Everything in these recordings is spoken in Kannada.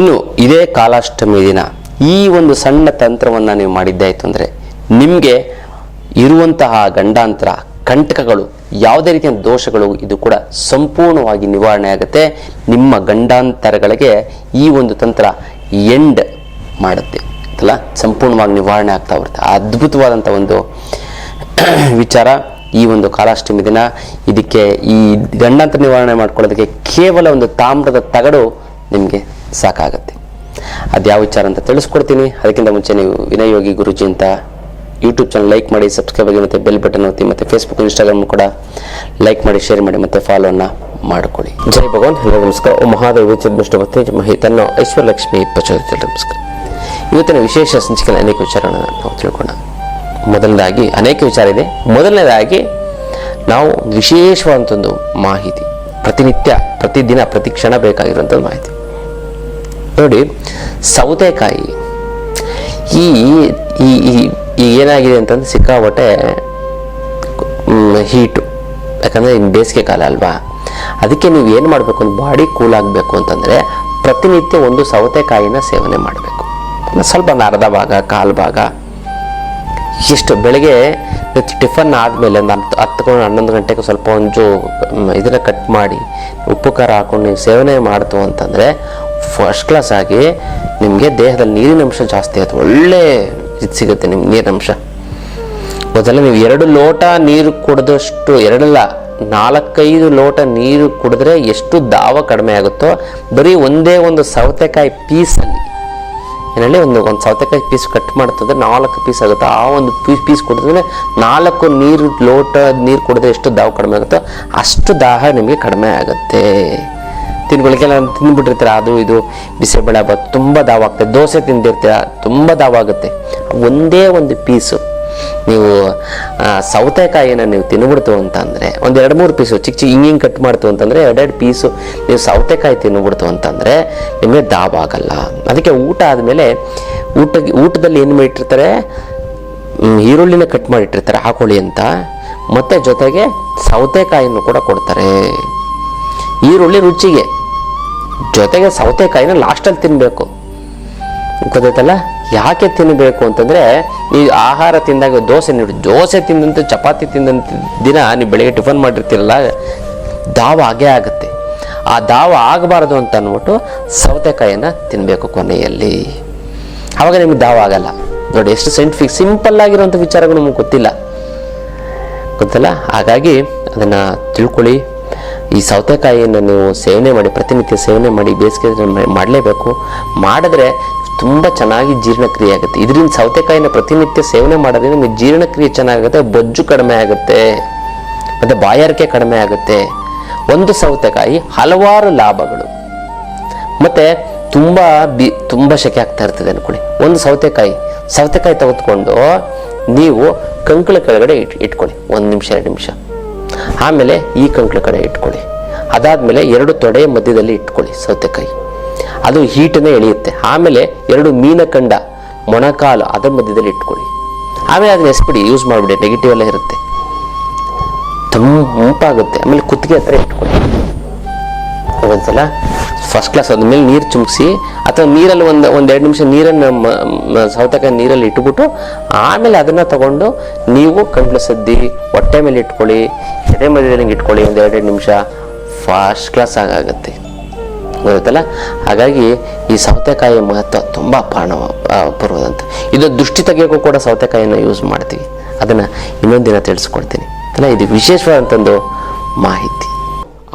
ಇನ್ನು ಇದೇ ಕಾಲಾಷ್ಟಮಿ ದಿನ ಈ ಒಂದು ಸಣ್ಣ ತಂತ್ರವನ್ನು ನೀವು ಮಾಡಿದ್ದಾಯಿತು ಅಂದರೆ ನಿಮಗೆ ಇರುವಂತಹ ಗಂಡಾಂತರ ಕಂಟಕಗಳು ಯಾವುದೇ ರೀತಿಯ ದೋಷಗಳು ಇದು ಕೂಡ ಸಂಪೂರ್ಣವಾಗಿ ನಿವಾರಣೆ ಆಗುತ್ತೆ. ನಿಮ್ಮ ಗಂಡಾಂತರಗಳಿಗೆ ಈ ಒಂದು ತಂತ್ರ ಎಂಡ್ ಮಾಡುತ್ತೆ ಅಲ್ಲ, ಸಂಪೂರ್ಣವಾಗಿ ನಿವಾರಣೆ ಆಗ್ತಾ ಬರುತ್ತೆ. ಅದ್ಭುತವಾದಂಥ ಒಂದು ವಿಚಾರ ಈ ಒಂದು ಕಾಲಾಷ್ಟಮಿ ದಿನ. ಇದಕ್ಕೆ ಈ ಗಂಡಾಂತರ ನಿವಾರಣೆ ಮಾಡ್ಕೊಳ್ಳೋದಕ್ಕೆ ಕೇವಲ ಒಂದು ತಾಮ್ರದ ತಗಡು ನಿಮಗೆ ಸಾಕಾಗುತ್ತೆ. ಅದು ಯಾವ ವಿಚಾರ ಅಂತ ತಿಳಿಸ್ಕೊಡ್ತೀನಿ. ಅದಕ್ಕಿಂತ ಮುಂಚೆ ನೀವು ವಿನಯ್ ಯೋಗಿ ಗುರುಜಿ ಅಂತ ಯೂಟ್ಯೂಬ್ ಚಾನಲ್ ಲೈಕ್ ಮಾಡಿ, ಸಬ್ಸ್ಕ್ರೈಬ್ ಆಗಿ, ಮತ್ತು ಬೆಲ್ ಬಟನ್ ಒತ್ತಿ, ಮತ್ತು ಫೇಸ್ಬುಕ್ ಇನ್ಸ್ಟಾಗ್ರಾಮ್ ಕೂಡ ಲೈಕ್ ಮಾಡಿ, ಶೇರ್ ಮಾಡಿ, ಮತ್ತು ಫಾಲೋನ ಮಾಡಿಕೊಳ್ಳಿ. ಜೈ ಭಗವಾನ್. ಎಲ್ಲರಿಗೂ ನಮಸ್ಕಾರ. ಓ ಮಹಾದೇವ ಚಿದ್ಮಷ್ಟೇ ಮಹಿ ತನ್ನ ಐಶ್ವರ್ಯಲಕ್ಷ್ಮಿ ಪ್ರಚೋದಿತ ನಮಸ್ಕಾರ. ಇವತ್ತಿನ ವಿಶೇಷ ಸಂಚಿಕೆಯಲ್ಲಿ ಅನೇಕ ವಿಚಾರಗಳನ್ನು ನಾವು ತಿಳ್ಕೊಳ್ಳೋಣ. ಮೊದಲನೇದಾಗಿ ಅನೇಕ ವಿಚಾರ ಇದೆ. ಮೊದಲನೇದಾಗಿ ನಾವು ವಿಶೇಷವಾದಂಥದ್ದು ಮಾಹಿತಿ, ಪ್ರತಿನಿತ್ಯ ಪ್ರತಿದಿನ ಪ್ರತಿ ಕ್ಷಣ ಬೇಕಾಗಿರುವಂಥದ್ದು ಮಾಹಿತಿ ನೋಡಿ. ಸೌತೆಕಾಯಿ ಈ ಏನಾಗಿದೆ ಅಂತಂದ್ರೆ ಸಿಕ್ಕಾಪಟ್ಟೆ ಹೀಟು, ಯಾಕಂದರೆ ಇನ್ನು ಬೇಸಿಗೆ ಕಾಲ ಅಲ್ವಾ. ಅದಕ್ಕೆ ನೀವು ಏನು ಮಾಡಬೇಕು ಅಂತ ಬಾಡಿ ಕೂಲ್ ಆಗಬೇಕು ಅಂತಂದರೆ ಪ್ರತಿನಿತ್ಯ ಒಂದು ಸೌತೆಕಾಯಿನ ಸೇವನೆ ಮಾಡಬೇಕು. ಸ್ವಲ್ಪ ಅರ್ಧ ಭಾಗ ಕಾಲು ಭಾಗ ಎಷ್ಟು ಬೆಳಗ್ಗೆ ಟಿಫನ್ ಆದಮೇಲೆ ಒಂದು 10-11 ಗಂಟೆಗೆ ಸ್ವಲ್ಪ ಒಂದು ಇದನ್ನು ಕಟ್ ಮಾಡಿ ಉಪ್ಪು ಖಾರ ಹಾಕೊಂಡು ನೀವು ಸೇವನೆ ಮಾಡ್ತು ಅಂತಂದರೆ ಫಸ್ಟ್ ಕ್ಲಾಸ್ ಆಗಿ ನಿಮಗೆ ದೇಹದಲ್ಲಿ ನೀರಿನ ಅಂಶ ಜಾಸ್ತಿ ಆಯ್ತು, ಒಳ್ಳೆ ಇದು ಸಿಗುತ್ತೆ ನಿಮ್ಗೆ ನೀರಿನಂಶ. ಮೊದಲ ನೀವು 2 ಲೋಟ ನೀರು ಕುಡಿದಷ್ಟು, 4-5 ಲೋಟ ನೀರು ಕುಡಿದ್ರೆ ಎಷ್ಟು ದಾವ ಕಡಿಮೆ ಆಗುತ್ತೋ, ಬರೀ ಒಂದೇ ಒಂದು ಸೌತೆಕಾಯಿ ಪೀಸಲ್ಲಿ ಏನಲ್ಲಿ ಒಂದು ಸೌತೆಕಾಯಿ ಪೀಸ್ ಕಟ್ ಮಾಡ್ತಂದ್ರೆ 4 ಪೀಸ್ ಆಗುತ್ತೆ. ಆ ಒಂದು ಪೀಸ್ ಕುಡಿದ್ರೆ 4 ಲೋಟ ನೀರು ಕುಡಿದ್ರೆ ಎಷ್ಟು ದಾವ ಕಡಿಮೆ ಆಗುತ್ತೋ ಅಷ್ಟು ದಾಹ ನಿಮಗೆ ಕಡಿಮೆ ಆಗುತ್ತೆ. ತಿನ್ಗಳಿಗೆಲ್ಲ ತಿಂದ್ಬಿಟ್ಟಿರ್ತೀರ, ಅದು ಇದು ಬಿಸಿಬೇಳೆ ಬಾತ್ ತುಂಬ ದಾವ ಆಗ್ತದೆ. ದೋಸೆ ತಿಂದಿರ್ತೀರ, ತುಂಬ ದಾವ ಆಗುತ್ತೆ. ಒಂದೇ ಒಂದು ಪೀಸು ನೀವು ಸೌತೆಕಾಯಿನ ನೀವು ತಿನ್ಬಿಡ್ತು ಅಂತಂದರೆ, ಒಂದು 2-3 ಪೀಸು ಚಿಕ್ಕ ಹಿಂಗೆ ಕಟ್ ಮಾಡ್ತು ಅಂತಂದರೆ 2 ಪೀಸು ನೀವು ಸೌತೆಕಾಯಿ ತಿನ್ಬಿಡ್ತು ಅಂತಂದರೆ ನಿಮಗೆ ದಾವ ಆಗಲ್ಲ. ಅದಕ್ಕೆ ಊಟ ಆದಮೇಲೆ ಊಟದಲ್ಲಿ ಏನು ಮಾಡಿಟ್ಟಿರ್ತಾರೆ, ಈರುಳ್ಳಿನ ಕಟ್ ಮಾಡಿಟ್ಟಿರ್ತಾರೆ ಹಾಕೊಳ್ಳಿ ಅಂತ, ಮತ್ತು ಜೊತೆಗೆ ಸೌತೆಕಾಯಿನೂ ಕೂಡ ಕೊಡ್ತಾರೆ. ಈರುಳ್ಳಿ ರುಚಿಗೆ, ಜೊತೆಗೆ ಸೌತೆಕಾಯಿನ ಲಾಸ್ಟಲ್ಲಿ ತಿನ್ನಬೇಕು. ಗೊತ್ತಾಯ್ತಲ್ಲ. ಯಾಕೆ ತಿನ್ನಬೇಕು ಅಂತಂದರೆ, ಈ ಆಹಾರ ತಿಂದಾಗ ದೋಸೆ ತಿಂದಂಥ ಚಪಾತಿ ತಿಂದಂಥ ದಿನ ನೀವು ಬೆಳಗ್ಗೆ ಟಿಫನ್ ಮಾಡಿರ್ತೀರಲ್ಲ, ದಾವ ಆಗೇ ಆಗುತ್ತೆ. ಆ ದಾವ ಆಗಬಾರ್ದು ಅಂತ ಅಂದ್ಬಿಟ್ಟು ಸೌತೆಕಾಯಿನ ತಿನ್ನಬೇಕು ಕೊನೆಯಲ್ಲಿ. ಆವಾಗ ನಿಮಗೆ ದಾವ ಆಗಲ್ಲ. ನೋಡಿ ಎಷ್ಟು ಸೈಂಟಿಫಿಕ್ ಸಿಂಪಲ್ ಆಗಿರುವಂಥ ವಿಚಾರಗಳು ನಮಗೆ ಗೊತ್ತಲ್ಲ. ಹಾಗಾಗಿ ಅದನ್ನು ತಿಳ್ಕೊಳ್ಳಿ. ಈ ಸೌತೆಕಾಯಿಯನ್ನು ನೀವು ಸೇವನೆ ಮಾಡಿ, ಪ್ರತಿನಿತ್ಯ ಸೇವನೆ ಮಾಡಿ, ಬೇಸಿಗೆ ಮಾಡಲೇಬೇಕು. ಮಾಡಿದ್ರೆ ತುಂಬ ಚೆನ್ನಾಗಿ ಜೀರ್ಣಕ್ರಿಯೆ ಆಗುತ್ತೆ. ಇದರಿಂದ ಸೌತೆಕಾಯಿನ ಪ್ರತಿನಿತ್ಯ ಸೇವನೆ ಮಾಡೋದ್ರಿಂದ ನಿಮಗೆ ಜೀರ್ಣಕ್ರಿಯೆ ಚೆನ್ನಾಗುತ್ತೆ, ಬೊಜ್ಜು ಕಡಿಮೆ ಆಗುತ್ತೆ, ಮತ್ತು ಬಾಯಾರಿಕೆ ಕಡಿಮೆ ಆಗುತ್ತೆ. ಒಂದು ಸೌತೆಕಾಯಿ ಹಲವಾರು ಲಾಭಗಳು. ಮತ್ತು ತುಂಬ ಶೆಕೆ ಆಗ್ತಾ ಇರ್ತದೆ ಅನ್ಕೊಳ್ಳಿ. ಒಂದು ಸೌತೆಕಾಯಿ ತೆಗೆದುಕೊಂಡು ನೀವು ಕಂಕಳ ಕೆಳಗಡೆ ಇಟ್ಕೊಳ್ಳಿ 1 ನಿಮಿಷ 2 ನಿಮಿಷ. ಆಮೇಲೆ ಈ ಕಂಕಳ ಕಡೆ ಇಟ್ಕೊಳ್ಳಿ. ಅದಾದಮೇಲೆ 2 ತೊಡೆಯ ಮಧ್ಯದಲ್ಲಿ ಇಟ್ಕೊಳ್ಳಿ ಸೌತೆಕಾಯಿ, ಅದು ಹೀಟನ್ನೇ ಎಳೆಯುತ್ತೆ. ಆಮೇಲೆ 2 ಮೀನಕಂಡ ಮೊಣಕಾಲು ಅದರ ಮಧ್ಯದಲ್ಲಿ ಇಟ್ಕೊಳ್ಳಿ. ಆಮೇಲೆ ಅದನ್ನ ಎಸ್ಬಿಡಿ, ಯೂಸ್ ಮಾಡಿಬಿಡಿ, ನೆಗೆಟಿವ್ ಎಲ್ಲ ಇರುತ್ತೆ, ತಂಪಾಗುತ್ತೆ. ಆಮೇಲೆ ಕುತ್ತಿಗೆ ಹತ್ರ ಇಟ್ಕೊಳ್ಳಿ ಒಂದ್ಸಲ ಫಸ್ಟ್ ಕ್ಲಾಸ್. ಅದ್ಮೇಲೆ ನೀರು ಚುಮ್ಸಿ, ಅಥವಾ ನೀರಲ್ಲಿ ಒಂದು 2 ನಿಮಿಷ ನೀರನ್ನು ಸೌತೆಕಾಯಿ ನೀರಲ್ಲಿ ಇಟ್ಬಿಟ್ಟು ಆಮೇಲೆ ಅದನ್ನು ತಗೊಂಡು ನೀವು ಕಂಟ್ಲು ಸದ್ದಿ ಹೊಟ್ಟೆ ಮೇಲೆ ಇಟ್ಕೊಳ್ಳಿ, ಎದೆ ಮಧ್ಯದಲ್ಲಿ ಇಟ್ಕೊಳ್ಳಿ, ಒಂದು 2 ನಿಮಿಷ. ಫಸ್ಟ್ ಕ್ಲಾಸ್ ಆಗುತ್ತೆ, ಗೊತ್ತಲ್ಲ. ಹಾಗಾಗಿ ಈ ಸೌತೆಕಾಯಿಯ ಮಹತ್ವ ತುಂಬ ಅಪೂರ್ವದಂತ. ಇದು ದೃಷ್ಟಿ ತೆಗೆಯೋಕ್ಕೂ ಕೂಡ ಸೌತೆಕಾಯಿಯನ್ನು ಯೂಸ್ ಮಾಡ್ತೀವಿ. ಅದನ್ನು ಇನ್ನೊಂದು ದಿನ ತಿಳಿಸ್ಕೊಡ್ತೀನಿ ಅಲ್ಲ. ಇದು ವಿಶೇಷವಾದಂಥದ್ದು ಮಾಹಿತಿ.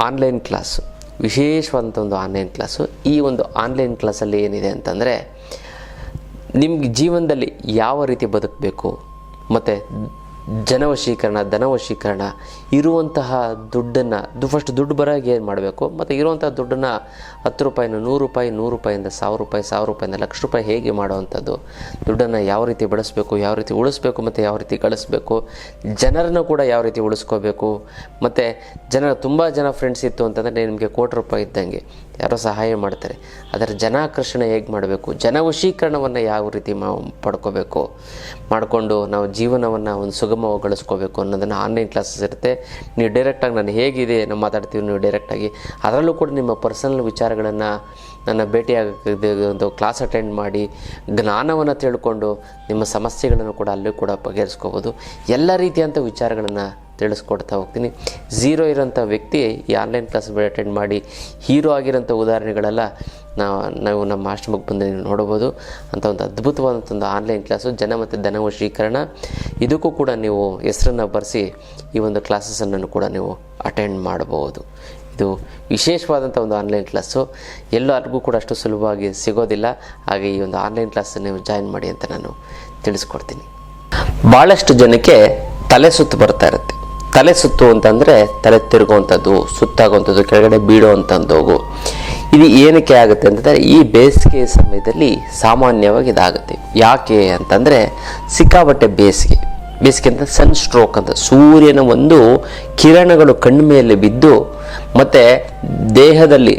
ಆನ್ಲೈನ್ ಕ್ಲಾಸು, ವಿಶೇಷವಾದಂಥ ಒಂದು ಆನ್ಲೈನ್ ಕ್ಲಾಸು. ಈ ಒಂದು ಆನ್ಲೈನ್ ಕ್ಲಾಸಲ್ಲಿ ಏನಿದೆ ಅಂತಂದರೆ, ನಿಮ್ಗೆ ಜೀವನದಲ್ಲಿ ಯಾವ ರೀತಿ ಬದುಕಬೇಕು, ಮತ್ತು ಧನವಶೀಕರಣ, ಇರುವಂತಹ ದುಡ್ಡನ್ನು ಫಸ್ಟ್ ದುಡ್ಡು ಬರೋಗೆ ಏನು ಮಾಡಬೇಕು, ಮತ್ತು ಇರುವಂಥ ದುಡ್ಡನ್ನು 10 ರೂಪಾಯಿನ 100 ರೂಪಾಯಿ, 100 ರೂಪಾಯಿಂದ 1000 ರೂಪಾಯಿ, 1000 ರೂಪಾಯಿಂದ 1,00,000 ರೂಪಾಯಿ ಹೇಗೆ ಮಾಡುವಂಥದ್ದು, ದುಡ್ಡನ್ನು ಯಾವ ರೀತಿ ಬಳಸಬೇಕು, ಯಾವ ರೀತಿ ಉಳಿಸ್ಬೇಕು, ಮತ್ತು ಯಾವ ರೀತಿ ಗಳಿಸ್ಬೇಕು, ಜನರನ್ನು ಕೂಡ ಯಾವ ರೀತಿ ಉಳಿಸ್ಕೋಬೇಕು. ಮತ್ತು ತುಂಬ ಜನ ಫ್ರೆಂಡ್ಸ್ ಇತ್ತು ಅಂತಂದರೆ ನಿಮಗೆ 1,00,00,000 ರೂಪಾಯಿ ಇದ್ದಂಗೆ ಯಾರೋ ಸಹಾಯ ಮಾಡ್ತಾರೆ. ಅದರ ಜನಾಕರ್ಷಣೆ ಹೇಗೆ ಮಾಡಬೇಕು, ಜನವಶೀಕರಣವನ್ನು ಯಾವ ರೀತಿ ಪಡ್ಕೋಬೇಕು, ಮಾಡಿಕೊಂಡು ನಾವು ಜೀವನವನ್ನು ಒಂದು ಸುಗಮಗೊಳಿಸ್ಕೋಬೇಕು ಅನ್ನೋದನ್ನು ಆನ್ಲೈನ್ ಕ್ಲಾಸಸ್ ಇರುತ್ತೆ. ನೀವು ಡೈರೆಕ್ಟಾಗಿ ನಾನು ಹೇಗಿದೆ ನಾವು ಮಾತಾಡ್ತೀವಿ, ನೀವು ಡೈರೆಕ್ಟಾಗಿ ಅದರಲ್ಲೂ ಕೂಡ ನಿಮ್ಮ ಪರ್ಸನಲ್ ವಿಚಾರಗಳನ್ನು ನನ್ನ ಭೇಟಿಯಾಗಕ್ಕೆ ಒಂದು ಕ್ಲಾಸ್ ಅಟೆಂಡ್ ಮಾಡಿ ಜ್ಞಾನವನ್ನು ತಿಳ್ಕೊಂಡು ನಿಮ್ಮ ಸಮಸ್ಯೆಗಳನ್ನು ಕೂಡ ಅಲ್ಲೂ ಕೂಡ ಬಗೆಹರಿಸ್ಕೋಬೋದು. ಎಲ್ಲ ರೀತಿಯಂಥ ವಿಚಾರಗಳನ್ನು ತಿಳಿಸ್ಕೊಡ್ತಾ ಹೋಗ್ತೀನಿ. ಝೀರೋ ಇರೋಂಥ ವ್ಯಕ್ತಿ ಈ ಆನ್ಲೈನ್ ಕ್ಲಾಸ್ ಅಟೆಂಡ್ ಮಾಡಿ ಹೀರೋ ಆಗಿರೋಂಥ ಉದಾಹರಣೆಗಳೆಲ್ಲ ನಾವು ನಮ್ಮ ಆಶ್ರಮಕ್ಕೆ ಬಂದು ನೀವು ನೋಡ್ಬೋದು. ಅಂಥ ಒಂದು ಅದ್ಭುತವಾದಂಥ ಒಂದು ಆನ್ಲೈನ್ ಕ್ಲಾಸು ಜನ ಮತ್ತು ಧನವಶೀಕರಣ. ಇದಕ್ಕೂ ಕೂಡ ನೀವು ಹೆಸರನ್ನು ಬರೆಸಿ ಈ ಒಂದು ಕ್ಲಾಸಸನ್ನು ಕೂಡ ನೀವು ಅಟೆಂಡ್ ಮಾಡ್ಬೋದು. ಇದು ವಿಶೇಷವಾದಂಥ ಒಂದು ಆನ್ಲೈನ್ ಕ್ಲಾಸು, ಎಲ್ಲರಿಗೂ ಕೂಡ ಅಷ್ಟು ಸುಲಭವಾಗಿ ಸಿಗೋದಿಲ್ಲ. ಹಾಗೆ ಈ ಒಂದು ಆನ್ಲೈನ್ ಕ್ಲಾಸ್ ನೀವು ಜಾಯಿನ್ ಮಾಡಿ ಅಂತ ನಾನು ತಿಳಿಸ್ಕೊಡ್ತೀನಿ. ಭಾಳಷ್ಟು ಜನಕ್ಕೆ ತಲೆ ಸುತ್ತು ಬರ್ತಾ ಇರುತ್ತೆ. ತಲೆ ಸುತ್ತು ಅಂತಂದರೆ ತಲೆ ತಿರುಗುವಂಥದ್ದು, ಸುತ್ತಾಗುವಂಥದ್ದು, ಕೆಳಗಡೆ ಬೀಳುವಂಥದ್ದು. ಇದು ಏನಕ್ಕೆ ಆಗುತ್ತೆ ಅಂತಂದರೆ ಈ ಬೇಸಿಗೆ ಸಮಯದಲ್ಲಿ ಸಾಮಾನ್ಯವಾಗಿ ಇದಾಗುತ್ತೆ. ಯಾಕೆ ಅಂತಂದರೆ ಸಿಕ್ಕಾಪಟ್ಟೆ ಬೇಸಿಗೆ ಅಂತ ಸನ್ ಸ್ಟ್ರೋಕ್ ಅಂತ, ಸೂರ್ಯನ ಒಂದು ಕಿರಣಗಳು ಕಣ್ಣು ಮೇಲೆ ಬಿದ್ದು ಮತ್ತು ದೇಹದಲ್ಲಿ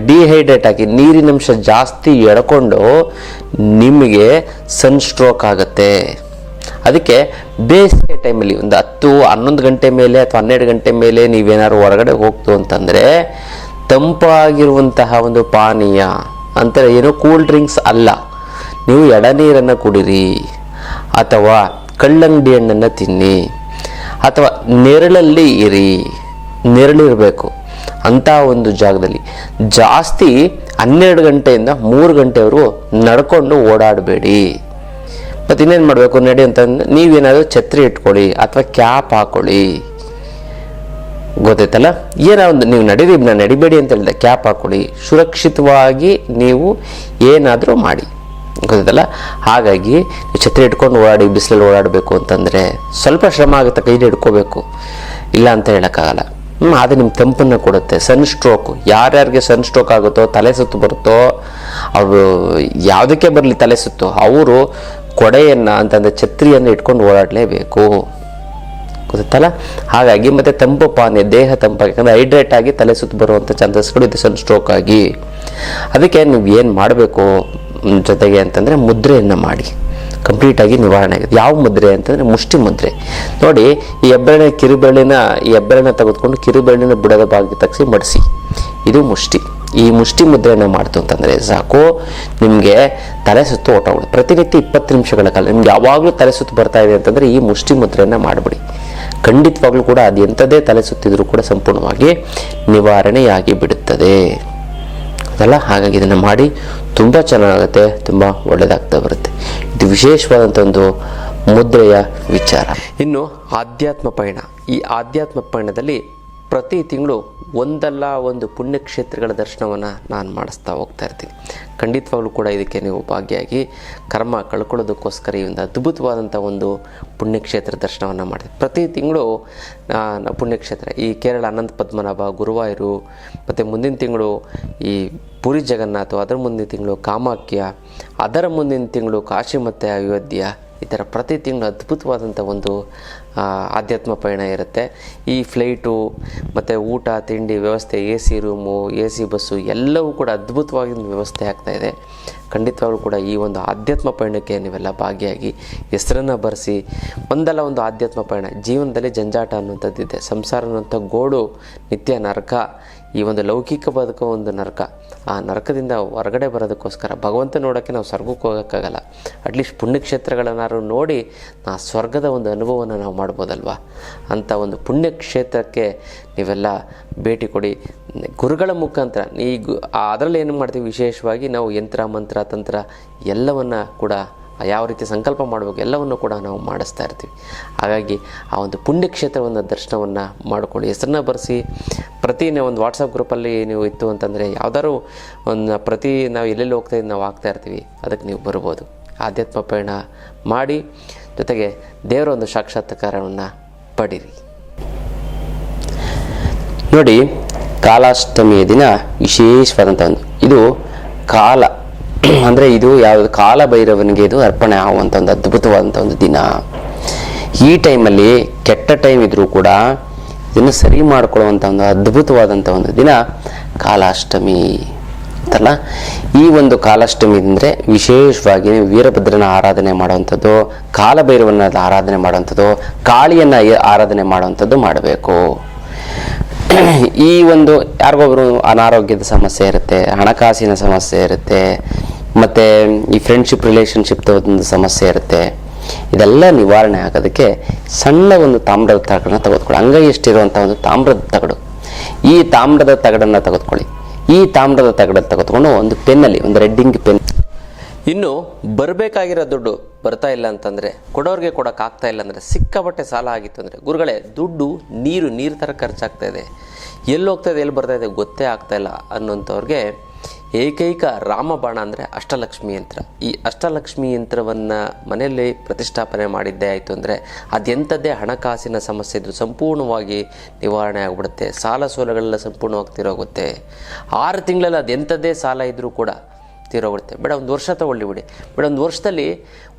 ಡಿಹೈಡ್ರೇಟ್ ಆಗಿ ನೀರಿನಂಶ ಜಾಸ್ತಿ ಎಳ್ಕೊಂಡು ನಿಮಗೆ ಸನ್ ಸ್ಟ್ರೋಕ್ ಆಗುತ್ತೆ. ಅದಕ್ಕೆ ಬೇಸಿಗೆ ಟೈಮಲ್ಲಿ ಒಂದು 10-11 ಗಂಟೆ ಮೇಲೆ ಅಥವಾ 12 ಗಂಟೆ ಮೇಲೆ ನೀವೇನಾದ್ರು ಹೊರಗಡೆ ಹೋಗ್ತು ಅಂತಂದರೆ ತಂಪಾಗಿರುವಂತಹ ಒಂದು ಪಾನೀಯ ಅಂತಾರೆ, ಏನೋ ಕೂಲ್ ಡ್ರಿಂಕ್ಸ್ ಅಲ್ಲ, ನೀವು ಎಳನೀರನ್ನು ಕುಡಿರಿ ಅಥವಾ ಕಲ್ಲಂಗಡಿ ಹಣ್ಣನ್ನು ತಿನ್ನಿ ಅಥವಾ ನೆರಳಲ್ಲಿ ಇರಿ. ನೆರಳಿರಬೇಕು ಅಂಥ ಒಂದು ಜಾಗದಲ್ಲಿ. ಜಾಸ್ತಿ 12 ಗಂಟೆಯಿಂದ 3 ಗಂಟೆವರೆಗೂ ನಡ್ಕೊಂಡು ಓಡಾಡಬೇಡಿ. ಮತ್ತು ಇನ್ನೇನು ಮಾಡಬೇಕು ನಡಿ ಅಂತಂದ್ರೆ ನೀವೇನಾದರೂ ಛತ್ರಿ ಇಟ್ಕೊಳ್ಳಿ ಅಥವಾ ಕ್ಯಾಪ್ ಹಾಕೊಳ್ಳಿ. ಗೊತ್ತಾಯ್ತಲ್ಲ, ಏನೋ ಒಂದು ನೀವು ನಡೀರಿ, ನಾನು ನಡಿಬೇಡಿ ಅಂತ ಹೇಳಿದೆ, ಕ್ಯಾಪ್ ಹಾಕೊಳ್ಳಿ. ಸುರಕ್ಷಿತವಾಗಿ ನೀವು ಏನಾದರೂ ಮಾಡಿ. ಗೊತ್ತಾಯ್ತಲ್ಲ, ಹಾಗಾಗಿ ಛತ್ರಿ ಇಟ್ಕೊಂಡು ಓಡಾಡಿ ಬಿಸಿಲಲ್ಲಿ ಓಡಾಡಬೇಕು ಅಂತಂದರೆ ಸ್ವಲ್ಪ ಶ್ರಮ ಆಗುತ್ತೆ, ಕೈಲಿ ಹಿಡ್ಕೋಬೇಕು, ಇಲ್ಲ ಅಂತ ಹೇಳೋಕ್ಕಾಗಲ್ಲ. ಅದು ನಿಮ್ಮ ತಂಪನ್ನು ಕೊಡುತ್ತೆ. ಸನ್ ಸ್ಟ್ರೋಕು, ಯಾರ್ಯಾರಿಗೆ ಸನ್ ಸ್ಟ್ರೋಕ್ ಆಗುತ್ತೋ, ತಲೆ ಸುತ್ತು ಬರುತ್ತೋ, ಅವರು ಯಾವುದಕ್ಕೆ ಬರಲಿ ತಲೆ ಸುತ್ತು, ಅವರು ಕೊಡೆಯನ್ನು ಅಂತಂದರೆ ಛತ್ರಿಯನ್ನು ಇಟ್ಕೊಂಡು ಓಡಾಡಲೇಬೇಕು. ಗೊತ್ತಲ್ಲ, ಹಾಗಾಗಿ ಮತ್ತು ತಂಪು ಪಾನೀಯ ದೇಹ ತಂಪಾಗಿ, ಯಾಕಂದರೆ ಹೈಡ್ರೇಟ್ ಆಗಿ ತಲೆ ಸುತ್ತು ಬರುವಂಥ ಚಾನ್ಸಸ್ಗಳು ಇದೆ ಸನ್ ಸ್ಟ್ರೋಕ್ ಆಗಿ. ಅದಕ್ಕೆ ನೀವು ಏನು ಮಾಡಬೇಕು ಜೊತೆಗೆ ಅಂತಂದರೆ ಮುದ್ರೆಯನ್ನು ಮಾಡಿ ಕಂಪ್ಲೀಟಾಗಿ ನಿವಾರಣೆ ಆಗಿದೆ. ಯಾವ ಮುದ್ರೆ ಅಂತಂದರೆ ಮುಷ್ಟಿ ಮುದ್ರೆ. ನೋಡಿ, ಈ ಹೆಬ್ಬೆರಳಿನ ತೆಗೆದುಕೊಂಡು ಕಿರುಬೆರಳಿನ ಬುಡದ ಭಾಗಕ್ಕೆ ತಗ್ಸಿ ಮಡಿಸಿ, ಇದು ಮುಷ್ಟಿ. ಈ ಮುಷ್ಟಿ ಮುದ್ರೆಯನ್ನು ಮಾಡ್ತು ಅಂತಂದರೆ ಸಾಕು, ನಿಮಗೆ ತಲೆ ಸುತ್ತು ಹೊರಟೋಗ್ಬಿಡಿ. ಪ್ರತಿನಿತ್ಯ 20 ನಿಮಿಷಗಳ ಕಾಲ ನಿಮ್ಗೆ ಯಾವಾಗಲೂ ತಲೆ ಸುತ್ತು ಬರ್ತಾ ಇದೆ ಅಂತಂದರೆ ಈ ಮುಷ್ಟಿ ಮುದ್ರೆಯನ್ನು ಮಾಡಿಬಿಡಿ. ಖಂಡಿತವಾಗ್ಲೂ ಕೂಡ ಅದು ಎಂಥದೇ ತಲೆ ಸುತ್ತಿದ್ರೂ ಕೂಡ ಸಂಪೂರ್ಣವಾಗಿ ನಿವಾರಣೆಯಾಗಿ ಬಿಡುತ್ತದೆ ಅದಲ್ಲ. ಹಾಗಾಗಿ ಇದನ್ನು ಮಾಡಿ, ತುಂಬ ಚೆನ್ನಾಗುತ್ತೆ, ತುಂಬ ಒಳ್ಳೆಯದಾಗ್ತಾ ಬರುತ್ತೆ. ಇದು ವಿಶೇಷವಾದಂಥ ಒಂದು ಮುದ್ರೆಯ ವಿಚಾರ. ಇನ್ನು ಆಧ್ಯಾತ್ಮ ಪಯಣ. ಈ ಆಧ್ಯಾತ್ಮ ಪಯಣದಲ್ಲಿ ಪ್ರತಿ ತಿಂಗಳು ಒಂದಲ್ಲ ಒಂದು ಪುಣ್ಯಕ್ಷೇತ್ರಗಳ ದರ್ಶನವನ್ನು ನಾನು ಮಾಡಿಸ್ತಾ ಹೋಗ್ತಾ ಇರ್ತೀನಿ. ಖಂಡಿತವಾಗ್ಲೂ ಕೂಡ ಇದಕ್ಕೆ ನೀವು ಭಾಗಿಯಾಗಿ ಕರ್ಮ ಕಳ್ಕೊಳ್ಳೋದಕ್ಕೋಸ್ಕರ ಈ ಒಂದು ಅದ್ಭುತವಾದಂಥ ಒಂದು ಪುಣ್ಯಕ್ಷೇತ್ರ ದರ್ಶನವನ್ನು ಮಾಡ್ತೀವಿ. ಪ್ರತಿ ತಿಂಗಳು ಪುಣ್ಯಕ್ಷೇತ್ರ, ಈ ಕೇರಳ ಅನಂತ ಪದ್ಮನಾಭ, ಗುರುವಾಯೂರು, ಮತ್ತು ಮುಂದಿನ ತಿಂಗಳು ಈ ಪುರಿ ಜಗನ್ನಾಥ, ಅದರ ಮುಂದಿನ ತಿಂಗಳು ಕಾಮಾಖ್ಯ, ಅದರ ಮುಂದಿನ ತಿಂಗಳು ಕಾಶಿ ಮತ್ತು ಅಯೋಧ್ಯ. ಈ ಥರ ಪ್ರತಿ ತಿಂಗಳು ಅದ್ಭುತವಾದಂಥ ಒಂದು ಆಧ್ಯಾತ್ಮ ಪಯಣ ಇರುತ್ತೆ. ಈ ಫ್ಲೈಟು ಮತ್ತು ಊಟ ತಿಂಡಿ ವ್ಯವಸ್ಥೆ, AC ರೂಮು, AC ಬಸ್ಸು ಎಲ್ಲವೂ ಕೂಡ ಅದ್ಭುತವಾಗಿ ವ್ಯವಸ್ಥೆ ಆಗ್ತಾಯಿದೆ. ಖಂಡಿತವಾಗ್ಲೂ ಕೂಡ ಈ ಒಂದು ಆಧ್ಯಾತ್ಮ ಪಯಣಕ್ಕೆ ನೀವೆಲ್ಲ ಭಾಗಿಯಾಗಿ ಹೆಸರನ್ನು ಬರೆಸಿ ಒಂದಲ್ಲ ಒಂದು ಆಧ್ಯಾತ್ಮ ಪಯಣ. ಜೀವನದಲ್ಲಿ ಜಂಜಾಟ ಅನ್ನುವಂಥದ್ದಿದೆ, ಸಂಸಾರ ಅನ್ನುವಂಥ ಗೋಡು ನಿತ್ಯ ನರಕ, ಈ ಒಂದು ಲೌಕಿಕ ಬದುಕೋ ಒಂದು ನರಕ. ಆ ನರಕದಿಂದ ಹೊರಗಡೆ ಬರೋದಕ್ಕೋಸ್ಕರ ಭಗವಂತ ನೋಡೋಕ್ಕೆ ನಾವು ಸ್ವರ್ಗಕ್ಕೆ ಹೋಗೋಕ್ಕಾಗಲ್ಲ, ಅಟ್ಲೀಸ್ಟ್ ಪುಣ್ಯಕ್ಷೇತ್ರಗಳನ್ನಾರು ನೋಡಿ ಆ ಸ್ವರ್ಗದ ಒಂದು ಅನುಭವವನ್ನು ನಾವು ಮಾಡ್ಬೋದಲ್ವ. ಅಂಥ ಒಂದು ಪುಣ್ಯಕ್ಷೇತ್ರಕ್ಕೆ ನೀವೆಲ್ಲ ಭೇಟಿ ಕೊಡಿ ಗುರುಗಳ ಮುಖಾಂತರ. ಅದರಲ್ಲಿ ಏನು ಮಾಡ್ತೀವಿ, ವಿಶೇಷವಾಗಿ ನಾವು ಯಂತ್ರ ಮಂತ್ರ ತಂತ್ರ ಎಲ್ಲವನ್ನು ಕೂಡ ಯಾವ ರೀತಿ ಸಂಕಲ್ಪ ಮಾಡಬೇಕು ಎಲ್ಲವನ್ನು ಕೂಡ ನಾವು ಮಾಡಿಸ್ತಾ ಇರ್ತೀವಿ. ಹಾಗಾಗಿ ಆ ಒಂದು ಪುಣ್ಯಕ್ಷೇತ್ರವನ್ನು ದರ್ಶನವನ್ನು ಮಾಡಿಕೊಳ್ಳಿ, ಹೆಸರನ್ನ ಬರೆಸಿ. ಪ್ರತಿ ಒಂದು ವಾಟ್ಸಪ್ ಗ್ರೂಪಲ್ಲಿ ನೀವು ಇತ್ತು ಅಂತಂದರೆ ಯಾವ್ದಾದ್ರು ಒಂದು ನಾವು ಎಲ್ಲೆಲ್ಲಿ ಹೋಗ್ತಾಯಿದ್ದು ನಾವು ಆಗ್ತಾ ಇರ್ತೀವಿ, ಅದಕ್ಕೆ ನೀವು ಬರ್ಬೋದು. ಆಧ್ಯಾತ್ಮ ಪಯಣ ಮಾಡಿ, ಜೊತೆಗೆ ದೇವರ ಒಂದು ಸಾಕ್ಷಾತ್ಕಾರವನ್ನು ಪಡೀರಿ. ನೋಡಿ, ಕಾಲಾಷ್ಟಮಿಯ ದಿನ ವಿಶೇಷವಾದಂಥ ಒಂದು ಇದು ಕಾಲ ಅಂದರೆ ಇದು ಯಾವುದು ಕಾಲ ಭೈರವನಿಗೆ ಇದು ಅರ್ಪಣೆ ಆಗುವಂಥ ಒಂದು ಅದ್ಭುತವಾದಂಥ ಒಂದು ದಿನ. ಈ ಟೈಮಲ್ಲಿ ಕೆಟ್ಟ ಟೈಮ್ ಇದ್ರೂ ಕೂಡ ಇದನ್ನು ಸರಿ ಮಾಡ್ಕೊಳ್ಳುವಂಥ ಒಂದು ಅದ್ಭುತವಾದಂಥ ಒಂದು ದಿನ ಕಾಲಾಷ್ಟಮಿ ಅಂತಲ್ಲ. ಈ ಒಂದು ಕಾಲಾಷ್ಟಮಿ ಅಂದರೆ ವಿಶೇಷವಾಗಿ ವೀರಭದ್ರನ ಆರಾಧನೆ ಮಾಡುವಂಥದ್ದು, ಕಾಲಭೈರವನ ಆರಾಧನೆ ಮಾಡುವಂಥದ್ದು, ಕಾಳಿಯನ್ನು ಆರಾಧನೆ ಮಾಡುವಂಥದ್ದು ಮಾಡಬೇಕು. ಈ ಒಂದು ಯಾರಿಗೊಬ್ರು ಅನಾರೋಗ್ಯದ ಸಮಸ್ಯೆ ಇರುತ್ತೆ, ಹಣಕಾಸಿನ ಸಮಸ್ಯೆ ಇರುತ್ತೆ, ಮತ್ತು ಈ ಫ್ರೆಂಡ್ಶಿಪ್ ರಿಲೇಷನ್ಶಿಪ್ ಒಂದು ಸಮಸ್ಯೆ ಇರುತ್ತೆ. ಇದೆಲ್ಲ ನಿವಾರಣೆ ಆಗೋದಕ್ಕೆ ಸಣ್ಣ ಒಂದು ತಾಮ್ರದ ತಗಡನ್ನು ತೆಗೆದುಕೊಳ್ಳಿ. ಅಂಗೈ ಎಷ್ಟಿರುವಂಥ ಒಂದು ತಾಮ್ರದ ತಗಡು, ಈ ತಾಮ್ರದ ತಗಡನ್ನು ತೆಗೆದುಕೊಳ್ಳಿ. ಈ ತಾಮ್ರದ ತಗಡನ್ನು ತೆಗೆದುಕೊಂಡು ಒಂದು ಪೆನ್ನಲ್ಲಿ ಒಂದು ರೆಡ್ಡಿಂಗ್ ಪೆನ್. ಇನ್ನು ಬರಬೇಕಾಗಿರೋ ದುಡ್ಡು ಬರ್ತಾ ಇಲ್ಲ ಅಂತಂದರೆ, ಕೊಡೋರಿಗೆ ಕೊಡೋಕ್ಕಾಗ್ತಾ ಇಲ್ಲ ಅಂದರೆ, ಸಿಕ್ಕಾಪಟ್ಟೆ ಸಾಲ ಆಗಿತ್ತು ಅಂದರೆ, ಗುರುಗಳೇ ದುಡ್ಡು ನೀರು ಥರ ಖರ್ಚಾಗ್ತಾ ಇದೆ, ಎಲ್ಲಿ ಹೋಗ್ತಾ ಇದೆ ಎಲ್ಲಿ ಬರ್ತಾ ಇದೆ ಗೊತ್ತೇ ಆಗ್ತಾ ಇಲ್ಲ ಅನ್ನೋಂಥವ್ರಿಗೆ ಏಕೈಕ ರಾಮಬಾಣ ಅಂದರೆ ಅಷ್ಟಲಕ್ಷ್ಮಿ ಯಂತ್ರ. ಈ ಅಷ್ಟಲಕ್ಷ್ಮಿ ಯಂತ್ರವನ್ನು ಮನೆಯಲ್ಲಿ ಪ್ರತಿಷ್ಠಾಪನೆ ಮಾಡಿದ್ದೇ ಆಯಿತು ಅಂದರೆ ಅದೆಂಥದ್ದೇ ಹಣಕಾಸಿನ ಸಮಸ್ಯೆ ಇದ್ದರೂ ಸಂಪೂರ್ಣವಾಗಿ ನಿವಾರಣೆ ಆಗಿಬಿಡುತ್ತೆ. ಸಾಲ ಸೋಲಗಳೆಲ್ಲ ಸಂಪೂರ್ಣವಾಗಿ ತೀರೋಗುತ್ತೆ. 6 ತಿಂಗಳಲ್ಲಿ ಅದೆಂಥದ್ದೇ ಸಾಲ ಇದ್ದರೂ ಕೂಡ ತೀರೋಗುತ್ತೆ. ಬೇಡ ಒಂದು ವರ್ಷ ತೊಗೊಳ್ಳಿ ಬಿಡಿ, ಬೇಡ ಒಂದು ವರ್ಷದಲ್ಲಿ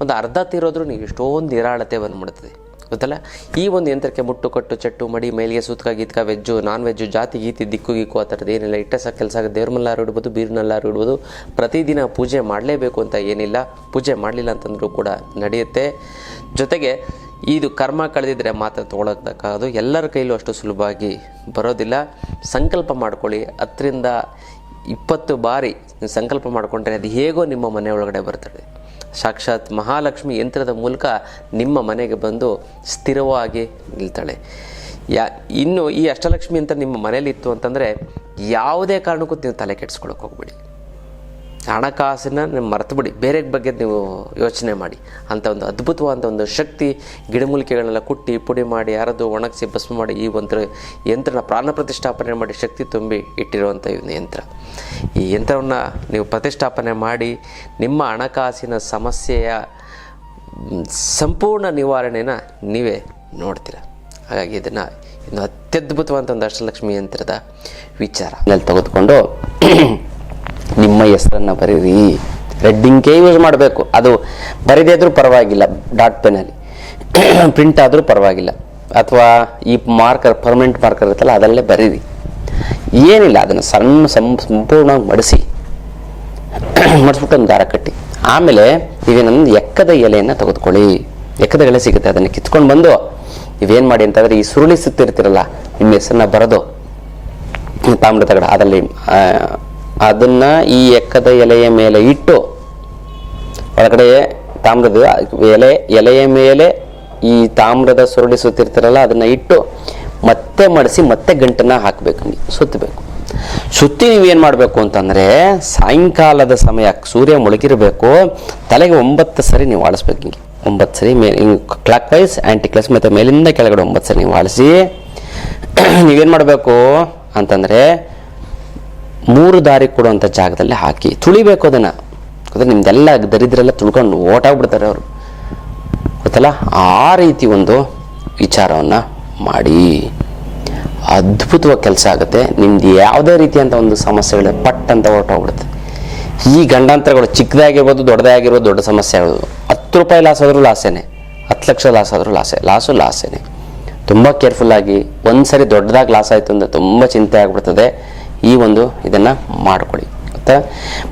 ಒಂದು ಅರ್ಧ ತೀರೋದ್ರೂ ನೀವು ಎಷ್ಟೊಂದು ನಿರಾಳತೆ ಬಂದುಬಿಡ್ತದೆ, ಗೊತ್ತಲ್ಲ. ಈ ಒಂದು ಯಂತ್ರಕ್ಕೆ ಮುಟ್ಟು ಕಟ್ಟು ಚಟ್ಟು ಮಡಿ ಮೇಲಿಗೆ ಸೂತ್ಕ ಗೀತ್ಕ ವೆಜ್ಜು ನಾನ್ ವೆಜ್ಜು ಜಾತಿ ಗೀತಿ ದಿಕ್ಕು ಗೀಕು ಆ ಥರದ್ದು ಏನಿಲ್ಲ. ಇಟ್ಟ ಸಹ ಕೆಲಸ ಆಗುತ್ತೆ. ದೇವ್ರ ಮಲ್ಲಾರು ಇಡ್ಬೋದು, ಬೀರ್ನಲ್ಲಾರು ಇಡ್ಬೋದು. ಪ್ರತಿದಿನ ಪೂಜೆ ಮಾಡಲೇಬೇಕು ಅಂತ ಏನಿಲ್ಲ. ಪೂಜೆ ಮಾಡಲಿಲ್ಲ ಅಂತಂದ್ರೂ ಕೂಡ ನಡೆಯುತ್ತೆ. ಜೊತೆಗೆ ಇದು ಕರ್ಮ ಕಳೆದಿದ್ರೆ ಮಾತ್ರ ತೊಗೊಳಕ್ಕಾಗೋದು. ಎಲ್ಲರ ಕೈಲೂ ಅಷ್ಟು ಸುಲಭವಾಗಿ ಬರೋದಿಲ್ಲ. ಸಂಕಲ್ಪ ಮಾಡ್ಕೊಳ್ಳಿ. 10-20 ಬಾರಿ ಸಂಕಲ್ಪ ಮಾಡಿಕೊಂಡ್ರೆ ಅದು ಹೇಗೋ ನಿಮ್ಮ ಮನೆ ಒಳಗಡೆ ಬರ್ತದೆ. ಸಾಕ್ಷಾತ್ ಮಹಾಲಕ್ಷ್ಮಿ ಯಂತ್ರದ ಮೂಲಕ ನಿಮ್ಮ ಮನೆಗೆ ಬಂದು ಸ್ಥಿರವಾಗಿ ನಿಲ್ತಾಳೆ. ಇನ್ನು ಈ ಅಷ್ಟಲಕ್ಷ್ಮಿ ಯಂತ್ರ ನಿಮ್ಮ ಮನೇಲಿ ಇತ್ತು ಅಂತಂದರೆ ಯಾವುದೇ ಕಾರಣಕ್ಕೂ ನೀವು ತಲೆ ಕೆಡಿಸ್ಕೊಳಕ್ಕೆ ಹೋಗ್ಬಿಡಿ. ಹಣಕಾಸನ್ನ ನೀವು ಮರೆತು ಬಿಡಿ, ಬೇರೆ ಬಗ್ಗೆ ನೀವು ಯೋಚನೆ ಮಾಡಿ. ಅಂಥ ಒಂದು ಅದ್ಭುತವಾದ ಒಂದು ಶಕ್ತಿ ಗಿಡಮೂಲಿಕೆಗಳನ್ನೆಲ್ಲ ಕುಟ್ಟಿ ಪುಡಿ ಮಾಡಿ ಅರೆದು ಒಣಗಿಸಿ ಭಸ್ಮ ಮಾಡಿ ಈ ಒಂದು ಯಂತ್ರನ ಪ್ರಾಣ ಪ್ರತಿಷ್ಠಾಪನೆ ಮಾಡಿ ಶಕ್ತಿ ತುಂಬಿ ಇಟ್ಟಿರುವಂಥ ಒಂದು ಯಂತ್ರ. ಈ ಯಂತ್ರವನ್ನು ನೀವು ಪ್ರತಿಷ್ಠಾಪನೆ ಮಾಡಿ ನಿಮ್ಮ ಹಣಕಾಸಿನ ಸಮಸ್ಯೆಯ ಸಂಪೂರ್ಣ ನಿವಾರಣೆನ ನೀವೇ ನೋಡ್ತೀರ. ಹಾಗಾಗಿ ಇದನ್ನು ಇನ್ನು ಅತ್ಯದ್ಭುತವಾದ ಒಂದು ಅಷ್ಟಲಕ್ಷ್ಮಿ ಯಂತ್ರದ ವಿಚಾರ ತೆಗೆದುಕೊಂಡು ನಿಮ್ಮ ಹೆಸರನ್ನು ಬರೀರಿ. ರೆಡ್ಡಿಂಗ್ಗೆ ಯೂಸ್ ಮಾಡಬೇಕು. ಅದು ಬರೀದೇ ಆದರೂ ಪರವಾಗಿಲ್ಲ, ಡಾಟ್ ಪೆನ್ನಲ್ಲಿ ಪ್ರಿಂಟ್ ಆದರೂ ಪರವಾಗಿಲ್ಲ, ಅಥವಾ ಈ ಮಾರ್ಕರ್ ಪರ್ಮನೆಂಟ್ ಮಾರ್ಕರ್ ಇರುತ್ತಲ್ಲ ಅದರಲ್ಲೇ ಬರೀರಿ. ಏನಿಲ್ಲ, ಅದನ್ನು ಸಂಪೂರ್ಣವಾಗಿ ಮಡಿಸ್ಬಿಟ್ಟು ಒಂದು ದಾರ ಕಟ್ಟಿ, ಆಮೇಲೆ ನೀವೇನೊಂದು ಎಕ್ಕದ ಎಲೆಯನ್ನು ತೆಗೆದುಕೊಳ್ಳಿ. ಎಕ್ಕದ ಎಲೆ ಸಿಗುತ್ತೆ, ಅದನ್ನು ಕಿತ್ಕೊಂಡು ಬಂದು ನೀವೇನು ಮಾಡಿ ಅಂತಂದರೆ ಈ ಸುರುಳಿ ಸುತ್ತಿರ್ತಿರಲ್ಲ ನಿಮ್ಮ ಹೆಸರನ್ನ ಬರೋದು ತಾಮ್ರ ತಗಡ ಅದರಲ್ಲಿ ಅದನ್ನು ಈ ಎಕ್ಕದ ಎಲೆಯ ಮೇಲೆ ಇಟ್ಟು, ಒಳಗಡೆ ತಾಮ್ರದ ಎಲೆಯ ಮೇಲೆ ಈ ತಾಮ್ರದ ಸುರುಳಿ ಸುತ್ತಿರ್ತಿರಲ್ಲ ಅದನ್ನು ಇಟ್ಟು ಮತ್ತೆ ಮಡಿಸಿ ಮತ್ತೆ ಗಂಟನ್ನು ಹಾಕಬೇಕು. ನೀವು ಸುತ್ತಬೇಕು. ಸುತ್ತಿ ನೀವೇನು ಮಾಡಬೇಕು ಅಂತಂದರೆ ಸಾಯಂಕಾಲದ ಸಮಯ ಸೂರ್ಯ ಮುಳುಗಿರಬೇಕು, ತಲೆಗೆ 9 ಸರಿ ನೀವು ಆಳಿಸ್ಬೇಕು. ಹಿಂಗೆ 9 ಸರಿ ಮೇಲೆ ಹಿಂಗೆ ಕ್ಲಾಕ್ ವೈಸ್ ಆ್ಯಂಟಿ ಕ್ಲಾಸ್ ಮತ್ತು ಮೇಲಿಂದ ಕೆಳಗಡೆ 9 ಸರಿ ನೀವು ಆಳಿಸಿ ನೀವೇನು ಮಾಡಬೇಕು ಅಂತಂದರೆ 3 ದಾರಿ ಕೊಡುವಂಥ ಜಾಗದಲ್ಲಿ ಹಾಕಿ ತುಳಿಬೇಕು. ಅದನ್ನು ಗೊತ್ತಾ, ನಿಮ್ದೆಲ್ಲ ದರಿದ್ರೆಲ್ಲ ತುಳ್ಕೊಂಡು ಓಟಾಗ್ಬಿಡ್ತಾರೆ ಅವರು, ಗೊತ್ತಲ್ಲ. ಆ ರೀತಿ ಒಂದು ವಿಚಾರವನ್ನು ಮಾಡಿ ಅದ್ಭುತವಾಗಿ ಕೆಲಸ ಆಗುತ್ತೆ. ನಿಮ್ದು ಯಾವುದೇ ರೀತಿಯಂಥ ಒಂದು ಸಮಸ್ಯೆಗಳು ಪಟ್ ಅಂತ ಹೊರಟೋಗ್ಬಿಡುತ್ತೆ. ಈ ಗಂಡಾಂತರಗಳು ಚಿಕ್ಕದಾಗಿರ್ಬೋದು ದೊಡ್ಡದೇ ಆಗಿರ್ಬೋದು, ದೊಡ್ಡ ಸಮಸ್ಯೆ ಆಗೋದು. 10 ರೂಪಾಯಿ ಲಾಸ್ ಆದರೂ ಲಾಸೇನೆ, 10 ಲಕ್ಷ ಲಾಸ್ ಆದರೂ ಲಾಸೇನೆ. ತುಂಬ ಕೇರ್ಫುಲ್ಲಾಗಿ. ಒಂದು ಸರಿ ದೊಡ್ಡದಾಗಿ ಲಾಸ್ ಆಯಿತು ಅಂದರೆ ತುಂಬ ಚಿಂತೆ ಆಗಿಬಿಡ್ತದೆ. ಈ ಒಂದು ಇದನ್ನು ಮಾಡಿಕೊಡಿ.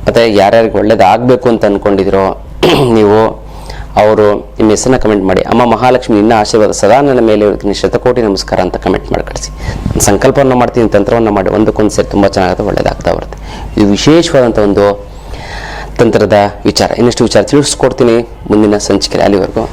ಮತ್ತು ಯಾರ್ಯಾರಿಗೆ ಒಳ್ಳೇದಾಗಬೇಕು ಅಂತ ಅಂದ್ಕೊಂಡಿದ್ದೀರೋ ನೀವು, ಅವರು ನಿಮ್ಮ ಹೆಸರನ್ನ ಕಮೆಂಟ್ ಮಾಡಿ. ಅಮ್ಮ ಮಹಾಲಕ್ಷ್ಮಿ ನಿನ್ನ ಆಶೀರ್ವಾದ ಸದಾ ನನ್ನ ಮೇಲೆ ಇರ್ತೀನಿ, ಶತಕೋಟಿ ನಮಸ್ಕಾರ ಅಂತ ಕಮೆಂಟ್ ಮಾಡಿ ಕಳಿಸಿ. ಸಂಕಲ್ಪವನ್ನು ಮಾಡ್ತೀನಿ, ತಂತ್ರವನ್ನು ಮಾಡಿ ಒಂದಕ್ಕೊಂದು ಸೇರಿ ತುಂಬ ಚೆನ್ನಾಗುತ್ತೆ, ಒಳ್ಳೇದಾಗ್ತಾ ಬರುತ್ತೆ. ಇದು ವಿಶೇಷವಾದಂಥ ಒಂದು ತಂತ್ರದ ವಿಚಾರ. ಇನ್ನಷ್ಟು ವಿಚಾರ ತಿಳಿಸ್ಕೊಡ್ತೀನಿ ಮುಂದಿನ ಸಂಚಿಕೆ. ಅಲ್ಲಿವರೆಗೂ